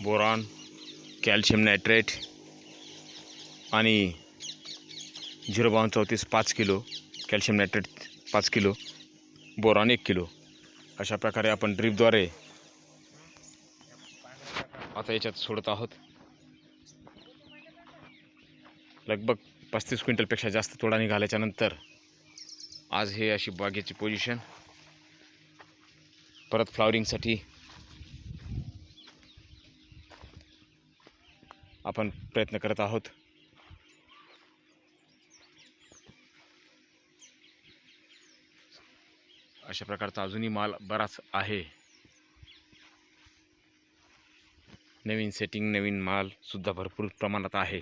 Boron, calcium nitrate आणि 0.34 5 kilo, calcium nitrate 5 kilo, boron 1 kilo अशा प्रकारे आपण ड्रीपद्वारे आता याच्यात सोडत आहोत. लगभग 35 क्विंटलपेक्षा जास्त तोडा निघाल्याच्या नंतर आज हे अशी बागेची पोझिशन. परत फ्लॉवरिंगसाठी आपण प्रयत्न करत आहोत. अशा प्रकारचा अजूनही माल बराच आहे. नवीन सेटिंग, नवीन माल सुद्धा भरपूर प्रमाणात आहे.